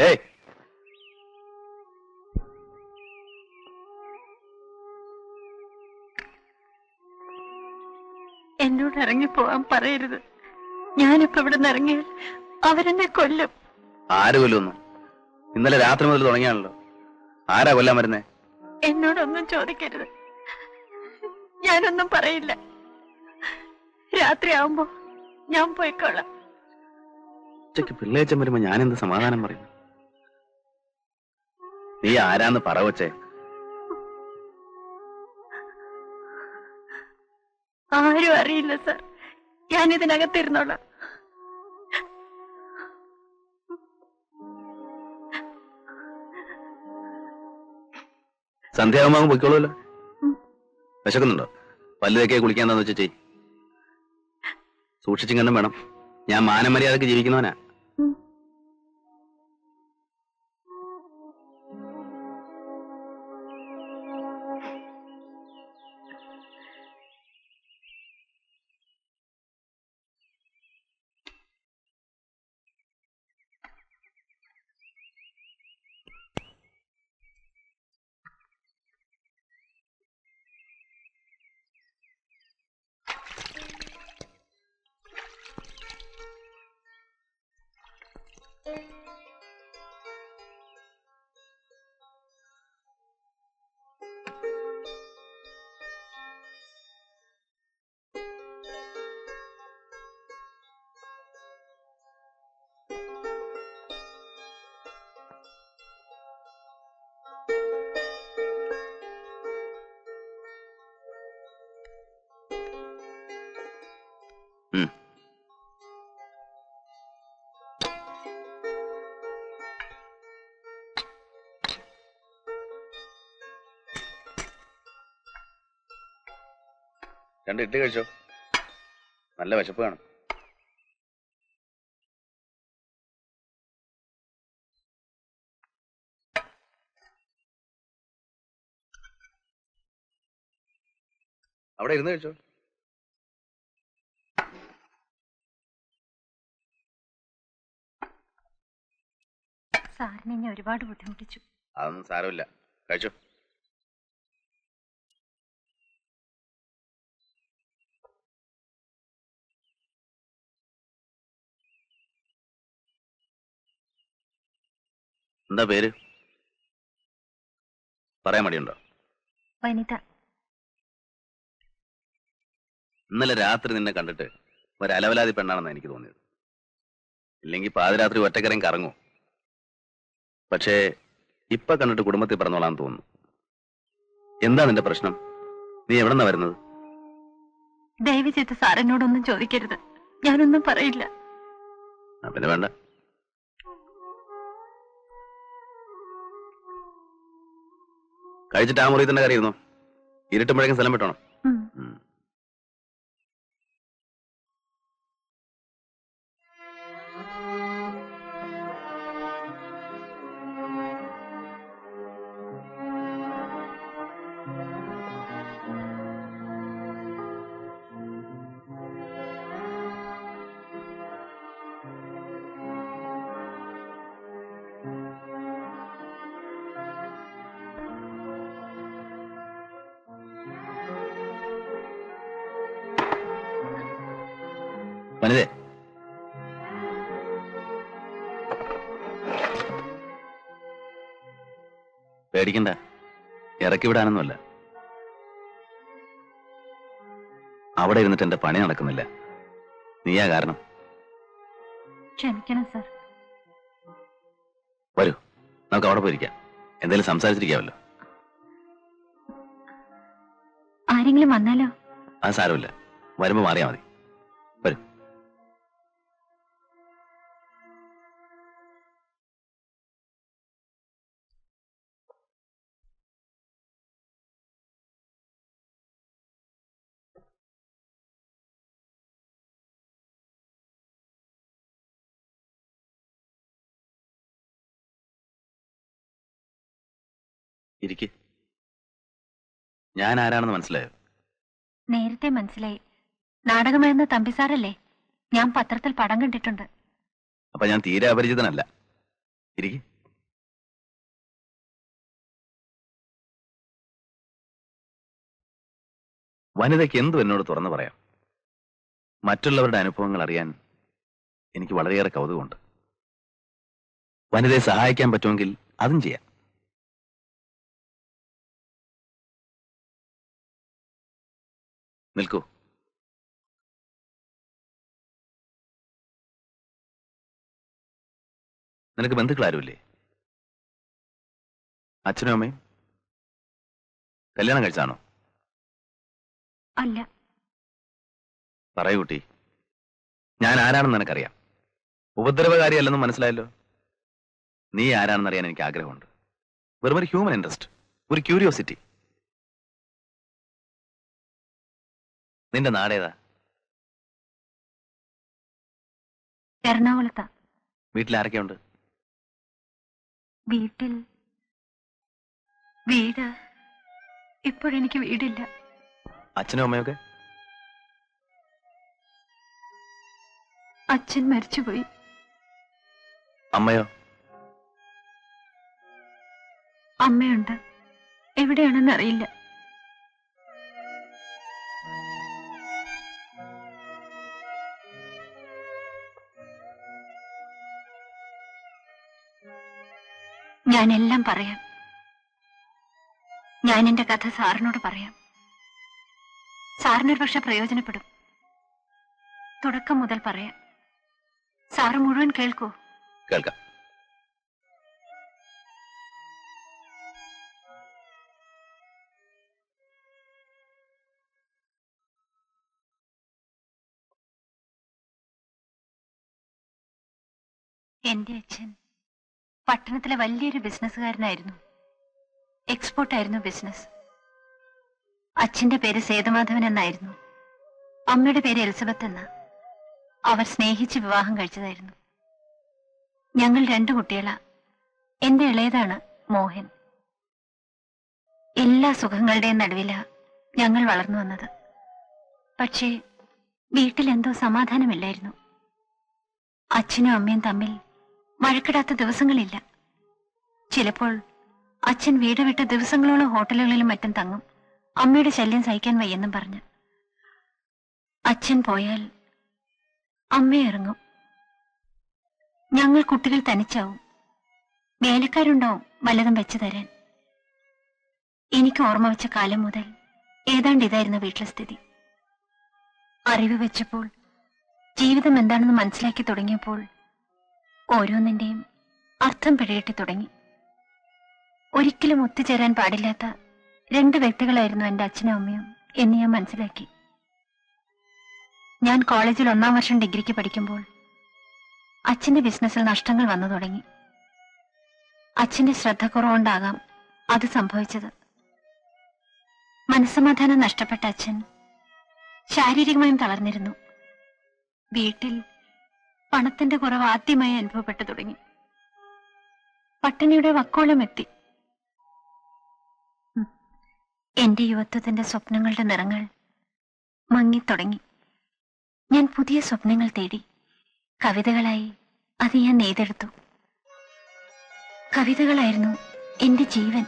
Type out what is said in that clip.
ഏയ് എന്നോട് ഇറങ്ങിപ്പോവാൻ പറയരുത്. ഞാനിപ്പോ ഇവിടെ നിന്ന് ഇറങ്ങിയാൽ അവരെന്നെ കൊല്ലും. ആര് കൊല്ലുന്നു? ഇന്നലെ രാത്രി മുതൽ തുടങ്ങിയാണല്ലോ. ആരാ കൊല്ലാൻ വരുന്നേ? എന്നോടൊന്നും ചോദിക്കരുത്. ഞാനൊന്നും പറയില്ല. രാത്രിയാവുമ്പോ ഞാൻ പോയിക്കോളാം. ഉച്ചയ്ക്ക് പിള്ളേച്ചൻ വരുമ്പോ ഞാൻ എന്ത് സമാധാനം പറയും? നീ ആരാന്ന് പറ കൊച്ചേ. ആരും അറിയില്ല സർ. ഞാൻ ഇതിനകത്തിരുന്നോളാം. സന്ധ്യാകുമ്പോൾ പൊയ്ക്കോളൂല്ലോ. വിശക്കുന്നുണ്ടോ? പല്ലുതൊക്കെ കുളിക്കാന്താന്ന് വെച്ചാ ചെയ്. സൂക്ഷിച്ചും കണ്ടും വേണം. ഞാൻ മാനമര്യാദക്ക് ജീവിക്കുന്നവനാ. രണ്ട് ഇട്ട് കഴിച്ചോ. നല്ല വിശപ്പ് കാണും. അവിടെ ഇരുന്ന് കഴിച്ചോ. സാറിനെ ഞാൻ ഒരുപാട് ബുദ്ധിമുട്ടിച്ചു. അതൊന്നും സാരമില്ല, കഴിച്ചോ. എന്താ പേര്? പറയാൻ മടിയുണ്ടോ? വനിത. ഇന്നലെ രാത്രി നിന്നെ കണ്ടിട്ട് ഒരു അലവലാതി പെണ്ണാണെന്ന് എനിക്ക് തോന്നിയത്. ഇല്ലെങ്കിൽ പാതിരാത്രി ഒറ്റക്കരം കറങ്ങും. പക്ഷേ ഇപ്പൊ കണ്ടിട്ട് കുടുംബത്തിൽ പറഞ്ഞോളാന്ന് തോന്നുന്നു. എന്താ നിന്റെ പ്രശ്നം? നീ എവിടെന്നാ വരുന്നത്? ദയവ് ചെയ്ത് സാറിനോടൊന്നും ചോദിക്കരുത്. ഞാനൊന്നും പറയില്ല. പിന്നെ വേണ്ട. കഴിച്ചിട്ട് ആ മുറി തന്നെ കയറിയിരുന്നോ? ഇരുട്ടുമ്പോഴേക്കും സ്ഥലം വിട്ടോണം. വനിതേ, പേടിക്കണ്ട. ഇറക്കി വിടാനൊന്നുമല്ല. അവിടെ ഇരുന്നിട്ട് എന്റെ പണി നടക്കുന്നില്ല. നീയാ കാരണം. ക്ഷമിക്കണം സർ. വരൂ, നമുക്ക് അവിടെ പോയിരിക്കാം. എന്തെങ്കിലും സംസാരിച്ചിരിക്കാമല്ലോ. ആരെങ്കിലും വന്നാലോ? അത് സാരമില്ല, വരുമ്പോ മാറിയാ മതി. വരൂ. ഇരിക്ക്. ഞാൻ ആരാണെന്ന് മനസ്സിലായോ? നേരത്തെ മനസ്സിലായി. നാടകമെഴുന്ന തമ്പിസാറല്ലേ? ഞാൻ പത്രത്തിൽ പടം കണ്ടിട്ടുണ്ട്. അപ്പൊ ഞാൻ തീരെ അപരിചിതനല്ല. ഇരിക്ക്. വനിതയ്ക്ക് എന്തും എന്നോട് തുറന്നു പറയാം. മറ്റുള്ളവരുടെ അനുഭവങ്ങൾ അറിയാൻ എനിക്ക് വളരെയേറെ കൗതുകമുണ്ട്. വനിതയെ സഹായിക്കാൻ പറ്റുമെങ്കിൽ അതും ചെയ്യാം. നിൽക്കൂ. നിനക്ക് ബന്ധുക്കളാരുമില്ലേ? അച്ഛനും അമ്മയും? കല്യാണം കഴിച്ചാണോ? അല്ല. പറയൂ കുട്ടി, ഞാൻ ആരാണെന്ന് നിനക്കറിയാം. ഉപദ്രവകാരിയല്ലെന്ന് മനസ്സിലായല്ലോ. നീ ആരാണെന്നറിയാൻ എനിക്ക് ആഗ്രഹമുണ്ട്. വെറും ഒരു ഹ്യൂമൻ ഇൻട്രസ്റ്റ്, ഒരു ക്യൂരിയോസിറ്റി. നിന്റെ നാടേതാ? എറണാകുളത്താ. വീട്ടിൽ ആരൊക്കെയുണ്ട്? വീട് ഇപ്പോഴെനിക്ക് വീടില്ല. അച്ഛനും അമ്മയൊക്കെ? അച്ഛൻ മരിച്ചുപോയി. അമ്മയോ? അമ്മയുണ്ട്, എവിടെയാണെന്ന് അറിയില്ല. ഞാനെല്ലാം പറയാം. ഞാൻ എന്റെ കഥ സാറിനോട് പറയാം. സാറിനൊരു പക്ഷെ പ്രയോജനപ്പെടും. തുടക്കം മുതൽ പറയാം. സാറ് മുഴുവൻ കേൾക്കൂ. കേൾക്കാം. എന്റെ അച്ഛൻ പട്ടണത്തിലെ വലിയൊരു ബിസിനസ്സുകാരനായിരുന്നു. എക്സ്പോർട്ടായിരുന്നു ബിസിനസ്. അച്ഛന്റെ പേര് സേതുമാധവൻ എന്നായിരുന്നു. അമ്മയുടെ പേര് എലിസബത്ത് എന്ന. അവർ സ്നേഹിച്ച് വിവാഹം കഴിച്ചതായിരുന്നു. ഞങ്ങൾ 2 കുട്ടികളാ. എന്റെ ഇളയതാണ് മോഹൻ. എല്ലാ സുഖങ്ങളുടെയും നടുവിലാ ഞങ്ങൾ വളർന്നു വന്നത്. പക്ഷേ വീട്ടിലെന്തോ സമാധാനമില്ലായിരുന്നു. അച്ഛനും അമ്മയും തമ്മിൽ വഴക്കിടാത്ത ദിവസങ്ങളില്ല. ചിലപ്പോൾ അച്ഛൻ വീട് വിട്ട് ദിവസങ്ങളോളം ഹോട്ടലുകളിലും മറ്റും തങ്ങും, അമ്മയുടെ ശല്യം സഹിക്കാൻ വയ്യെന്നും പറഞ്ഞ്. അച്ഛൻ പോയാൽ അമ്മ ഇറങ്ങും. ഞങ്ങൾ കുട്ടികൾ തനിച്ചാവും. വേലക്കാരുണ്ടാവും വല്ലതും വെച്ചു തരാൻ. എനിക്ക് ഓർമ്മ വെച്ച കാലം മുതൽ ഏതാണ്ട് ഇതായിരുന്നു വീട്ടിലെ സ്ഥിതി. അറിവ് വെച്ചപ്പോൾ, ജീവിതം എന്താണെന്ന് മനസ്സിലാക്കി തുടങ്ങിയപ്പോൾ ഓരോന്നിന്റെയും അർത്ഥം പിഴയറ്റി തുടങ്ങി. ഒരിക്കലും ഒത്തുചേരാൻ പാടില്ലാത്ത 2 വ്യക്തികളായിരുന്നു എന്റെ അച്ഛനും അമ്മയും എന്ന് ഞാൻ മനസ്സിലാക്കി. ഞാൻ കോളേജിൽ 1-ാം വർഷം ഡിഗ്രിക്ക് പഠിക്കുമ്പോൾ അച്ഛന്റെ ബിസിനസ്സിൽ നഷ്ടങ്ങൾ വന്നു തുടങ്ങി. അച്ഛന്റെ ശ്രദ്ധക്കുറവുകൊണ്ടാകാം അത് സംഭവിച്ചത്. മനസ്സമാധാനം നഷ്ടപ്പെട്ട അച്ഛൻ ശാരീരികമായും തളർന്നിരുന്നു. വീട്ടിൽ പണത്തിന്റെ കുറവ് ആദ്യമായി അനുഭവപ്പെട്ടു തുടങ്ങി. പട്ടിണിയുടെ വക്കോളം എത്തി. എന്റെ യുവത്വത്തിന്റെ സ്വപ്നങ്ങളുടെ നിറങ്ങൾ മങ്ങിത്തുടങ്ങി. ഞാൻ പുതിയ സ്വപ്നങ്ങൾ തേടി. കവിതകളായി അത് ഞാൻ നെയ്തെടുത്തു. കവിതകളായിരുന്നു എന്റെ ജീവൻ.